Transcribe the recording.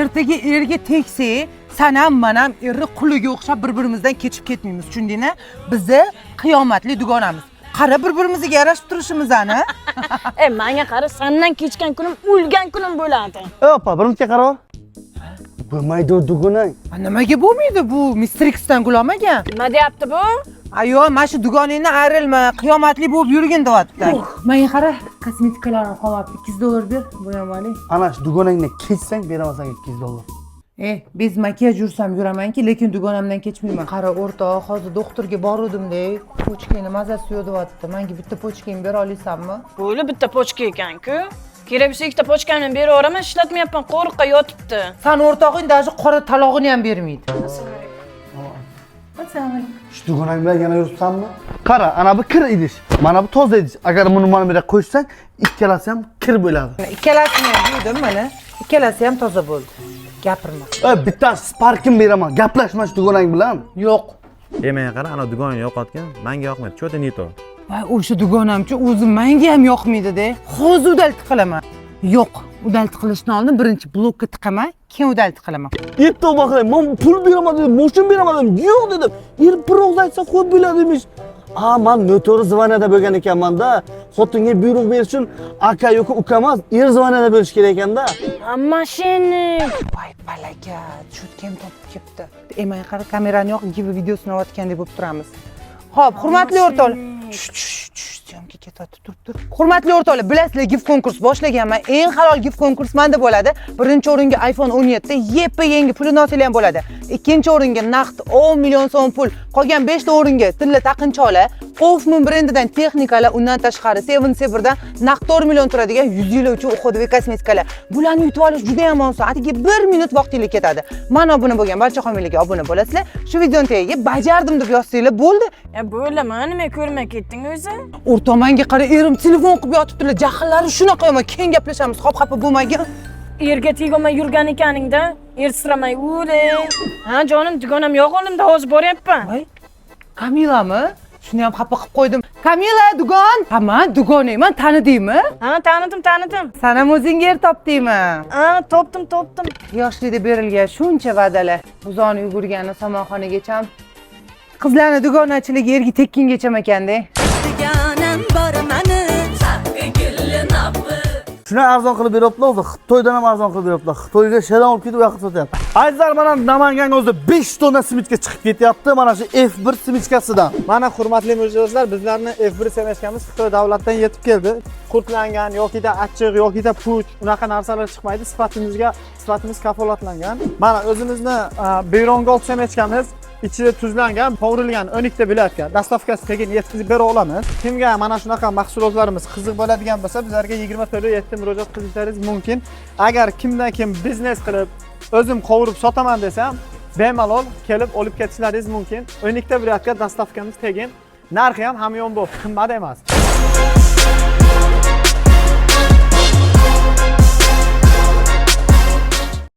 ertaga erga tegsa, sen ham men ham erni quliga o'xshab bir-birimizdan kechib ketmaymiz, tushundingmi? Bizni qiyomatli dugonamiz. Qara bir-birimizga yarashib turishimiz ana. Menga qara, sendan kechgan kunim o'lgan kunim bo'ladi. Opa, birimizga qara. Bo'lmaydi dugonang. Nimaga bo'lmaydi bu? Mr. Xdan gulamagan. Nima deyapti bu? Ayo, mana shu dugoningni ayrilma, qiyomatli bo'lib yurgin deyapti. Menga qara, kosmetikalarni qolibdi, $200 ber, bu ham oli. Ana shu dugonangni kechsang, beraman senga $200. Biz makiyaj yursam yuramanki, lekin dugonamdan kechmayman. Qara o'rtoq, hozir doktorga boruvdim-da, pochkani mazasi yo'q deyapti. Menga bitta pochkani bera olasanmi? Bo'li bitta pochka ekan-ku. Kerak bo'lsa ikkita pochkamni beraveraman, ishlatmayapman, qo'riqqa yotibdi. San o'rtog'ing даже qora talog'ini ham bermaydi. Shu dugonang bilan yana yuribsanmi? Qara, ana bu kir idish, mana bu toza idish. Agar buni mana bu yerga qo'shsang, ikkalasi ham kir bo'ladi. Ikkalasini ham yuvdim mana. Ikkalasi ham toza bo'ldi. Gapirma. Bittasi sparkim beraman. Gaplashma shu dugonang bilan. Yo'q. Menga qara, ana dugonani yo'qotgan, menga yoqmaydi. Cho'ta nito. Voy, o'sha dugonamchi o'zi menga ham yoqmaydi-da. Hozir udalti qilaman. Yo'q, udalti qilishdan oldin birinchi blokka tiqaman, keyin udalti qilaman. Yetti baqalay, men pul beraman dedim, mashin beraman dedim. Yo'q dedim. Bir og'iz aytsa qo'yib bo'ladimish. Men noto'g'ri zvaniyada bo'lgan ekanman-da. Xotinga buyruq berish uchun aka yoki uka emas, zvaniyada bo'lish kerak ekanda. Mashina. Voy, balaga, cho'tkam topib ketdi. Men qara, kamerani yo'q, gibi videosini olayotgandek bo'lib turamiz. Xo'p, hurmatli o'rtoqlar. Syomka ketadi, tur. Hurmatli o'rtoqlar, bilasizlar, GIF konkurs boshlaganman. Eng halol GIF konkurs menda bo'ladi. Birinchi o'ringa iPhone 17, yeppa yangi pulini olsanglar ham bo'ladi. Ikkinchi o'ringa naqd 10 million so'm pul. Qolgan 5 ta o'ringa tilla taqinchoqlar, Hoffman brendidan texnikalar, undan tashqari 7 Saberdan naqd 4 million turadigan 100 yil uchun uxodviy kosmetikalar. Bularni yutib olish juda ham oson. Atigi 1 minut vaqtingiz ketadi. Mana obuna bo'lgan barcha homiylarga obuna bo'lasizlar. Shu videoni tagiga bajardim deb yozsanglar bo'ldi. Bo'laman, nima ko'rmay ketding o'zi? O'rtoq, menga qara, erim telefon qilib yotibdilar. Jahllari shunaqa yomon. Keyin gaplashamiz. Xafa bo'lmagin. Erga tegolmay yurgan ekaningda, ersiramay o'ling. Ha, jonim, dugonam yo'q olimda, hozir boryapman. Voy, Kamilami? Shuni ham xafa qilib qo'ydim. Kamila, dugon. Ha, men dugonayman, tanidingmi? Ha, tanidim. Sen ham o'zingga er topdingmi? Ha, topdim. Yoshlikda berilgan shuncha va'dalar. Buzoni yugurgani somonxonagacha qizlarni dugonachiligi erga tekkingacha ekanda. Dugonam bor mani, saqqi gulli noppi. Shuni arzon qilib beryaptilar, o'zi Xitoydan ham arzon qilib beryaptilar. Xitoyga shedan olib ketib yoqib sotyapti. Azizlar, mana Namanganga o'zi 5 tonna simichka chiqib ketyapti, mana shu F1 simichkasidan. Mana hurmatli mijozlar, bizlarni F1 simichkamiz Xitoy davlatidan yetib keldi. Qurtlangan yoki achchiq yoki puch, unaqa narsalar chiqmaydi. Sifatimiz kafolatlangan. Mana o'zimizni Beyrongol simichkamiz ichida tuzlangan, qovurilgan 12 ta biletga dastavkasi tegin yetkazib bera olamiz. Kimga mana shunaqa mahsulotlarimiz qiziq bo'ladigan bo'lsa, bizlarga 20:7 murojaat qilishlaringiz mumkin. Agar kimdan kim biznes qilib, o'zim qovurib sotaman desam, bemalol kelib olib ketishlaringiz mumkin. 12 ta biletga dastavkamiz tegin. Narxi ham hamyon bu, qimmat emas.